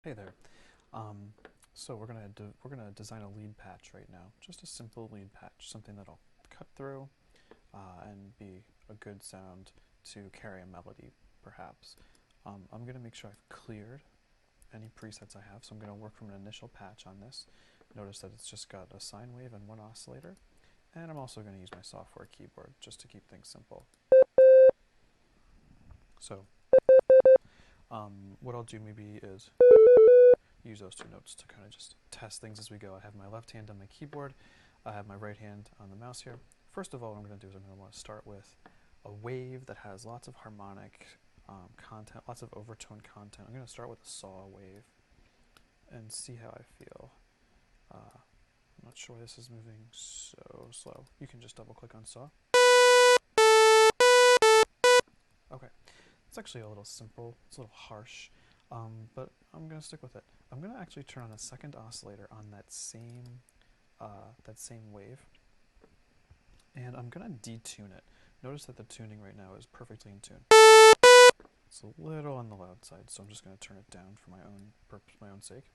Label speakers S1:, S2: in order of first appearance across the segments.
S1: Hey there. So we're gonna design a lead patch right now. Just a simple lead patch, something that'll cut through and be a good sound to carry a melody, perhaps. I'm gonna make sure I've cleared any presets I have. So I'm gonna work from an initial patch on this. Notice that it's just got a sine wave and one oscillator, and I'm also gonna use my software keyboard just to keep things simple. So what I'll do maybe is use those two notes to kind of just test things as we go. I have my left hand on my keyboard, I have my right hand on the mouse here. First of all, what I'm going to do is I'm going to want to start with a wave that has lots of harmonic content, lots of overtone content. I'm going to start with a saw wave and see how I feel. I'm not sure why this is moving so slow. You can just double click on saw. Okay, it's actually a little simple, it's a little harsh, but I'm going to stick with it. I'm going to actually turn on a second oscillator on that same wave, and I'm going to detune it. Notice that the tuning right now is perfectly in tune. It's a little on the loud side, so I'm just going to turn it down for my own sake.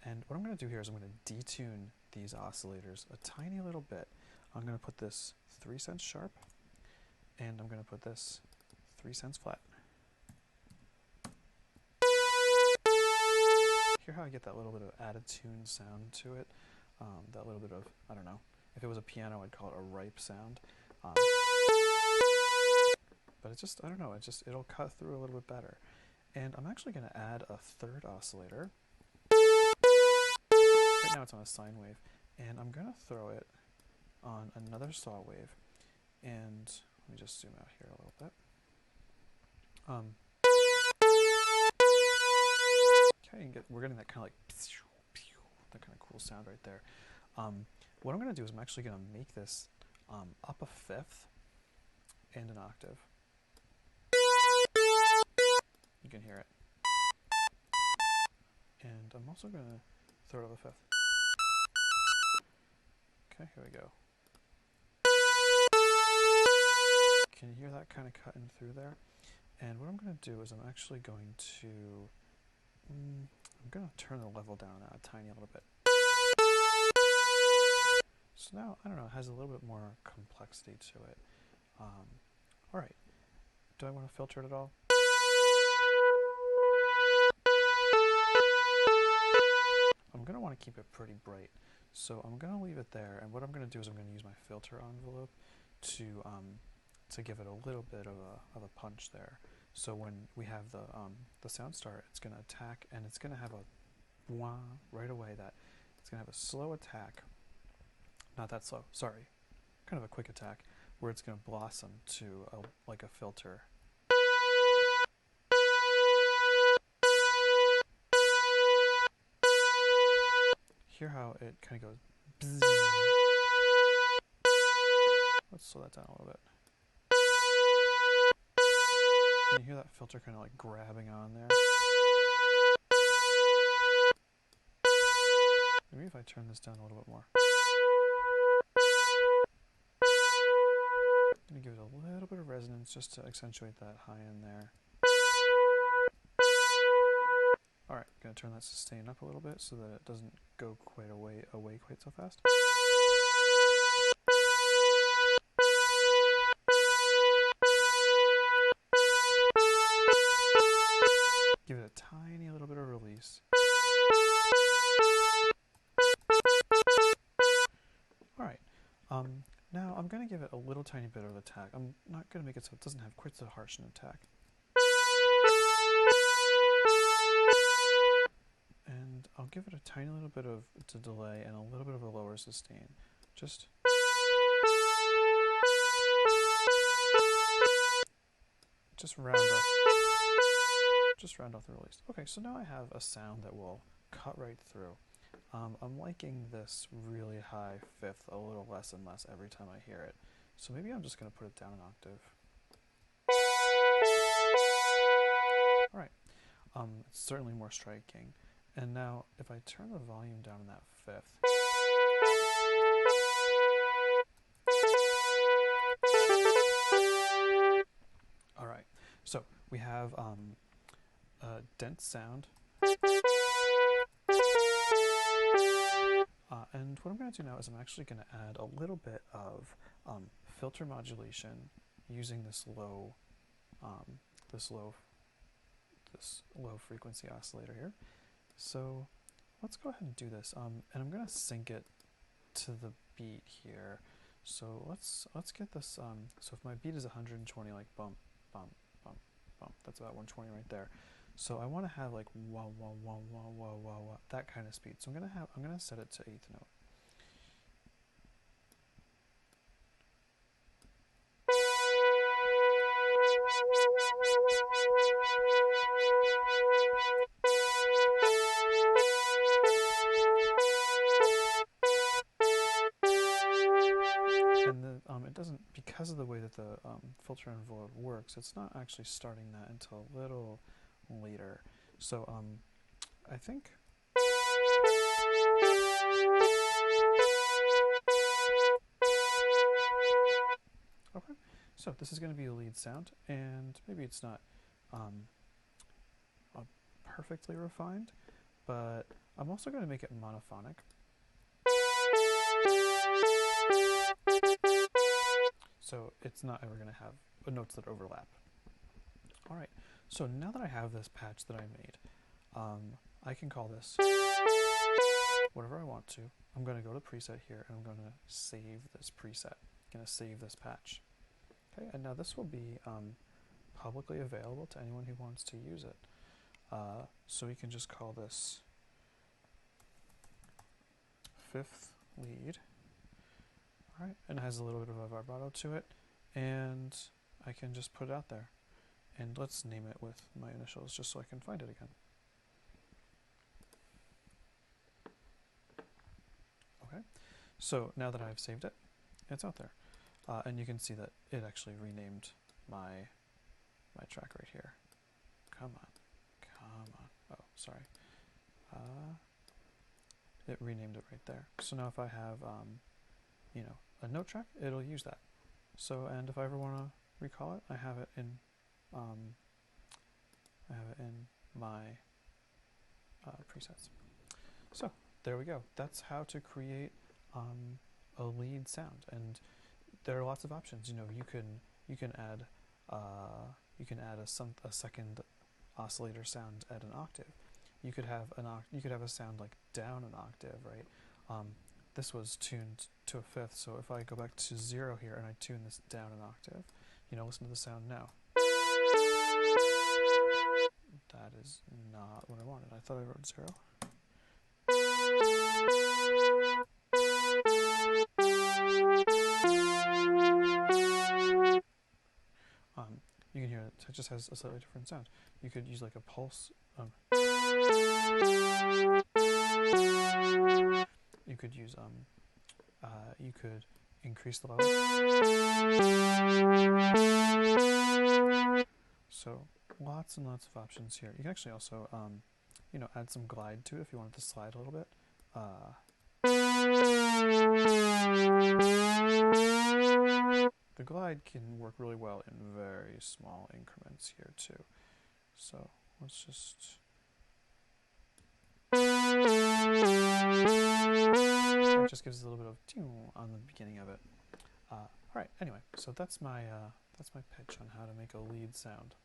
S1: And what I'm going to do here is I'm going to detune these oscillators a tiny little bit. I'm going to put this 3 cents sharp, and I'm going to put this 3 cents flat. Hear how I get that little bit of added tune sound to it? That little bit of, I don't know, if it was a piano I'd call it a ripe sound. But it's just, I don't know, it'll cut through a little bit better. And I'm actually going to add a third oscillator. Right now it's on a sine wave, and I'm going to throw it on another saw wave. And let me just zoom out here a little bit. Okay, we're getting that kind of like that kind of cool sound right there. What I'm going to do is I'm actually going to make this up a fifth and an octave. You can hear it. And I'm also going to throw it up a fifth. Okay, here we go. Can you hear that kind of cutting through there? And what I'm going to do is I'm actually going to turn the level down a tiny little bit. So now, I don't know, it has a little bit more complexity to it. Alright, do I want to filter it at all? I'm going to want to keep it pretty bright, so I'm going to leave it there, and what I'm going to do is I'm going to use my filter envelope to give it a little bit of a punch there. So when we have the sound start, it's going to attack, and it's going to have a wah right away. That it's going to have a slow attack, not that slow, sorry, kind of a quick attack, where it's going to blossom to like a filter. Hear how it kind of goes bzzz. Let's slow that down a little bit. Can you hear that filter kind of like grabbing on there? Maybe if I turn this down a little bit more. I'm going to give it a little bit of resonance just to accentuate that high end there. Alright, I'm going to turn that sustain up a little bit so that it doesn't go quite away quite so fast. Give it a tiny little bit of release. Alright, now I'm going to give it a little tiny bit of attack. I'm not going to make it so it doesn't have quite so harsh an attack. And I'll give it a tiny little bit of delay and a little bit of a lower sustain. Just round off the release. Okay, so now I have a sound that will cut right through. I'm liking this really high fifth a little less and less every time I hear it. So maybe I'm just going to put it down an octave. Alright, it's certainly more striking. And now, if I turn the volume down in that fifth, alright, so we have dense sound. And what I'm going to do now is I'm actually going to add a little bit of filter modulation using this low frequency oscillator here. So let's go ahead and do this. And I'm going to sync it to the beat here. So let's get this. So if my beat is 120, like bump, bump, bump, bump, that's about 120 right there. So I want to have like wah wah wah wah wah wah wah, that kind of speed. So I'm gonna set it to 8th note. And it doesn't, because of the way that the filter envelope works, it's not actually starting that until a little later. So I think okay. So this is going to be a lead sound, and maybe it's not perfectly refined, but I'm also going to make it monophonic. So it's not ever going to have notes that overlap. All right, so now that I have this patch that I made, I can call this whatever I want to. I'm going to go to preset here, and I'm going to save this preset. I'm going to save this patch. Okay, and now this will be publicly available to anyone who wants to use it. So we can just call this 5th lead. All right, and it has a little bit of a vibrato to it, and I can just put it out there. And let's name it with my initials just so I can find it again. Okay, so now that I've saved it, it's out there. And you can see that it actually renamed my track right here. Come on. Oh, sorry. It renamed it right there. So now if I have, a note track, it'll use that. So, and if I ever want to recall it, I have it in my presets. So there we go. That's how to create a lead sound, and there are lots of options. You can add a second oscillator sound at an octave. You could have a sound like down an octave, right? This was tuned to a 5th, so if I go back to 0 here and I tune this down an octave, listen to the sound now. That is not what I wanted. I thought I wrote 0. You can hear it just has a slightly different sound. You could use like a pulse. You could use you could increase the level. So lots and lots of options here. You can actually also add some glide to it if you want it to slide a little bit. The glide can work really well in very small increments here too. So let's just. It just gives a little bit of tune on the beginning of it. All right. Anyway, so that's my pitch on how to make a lead sound.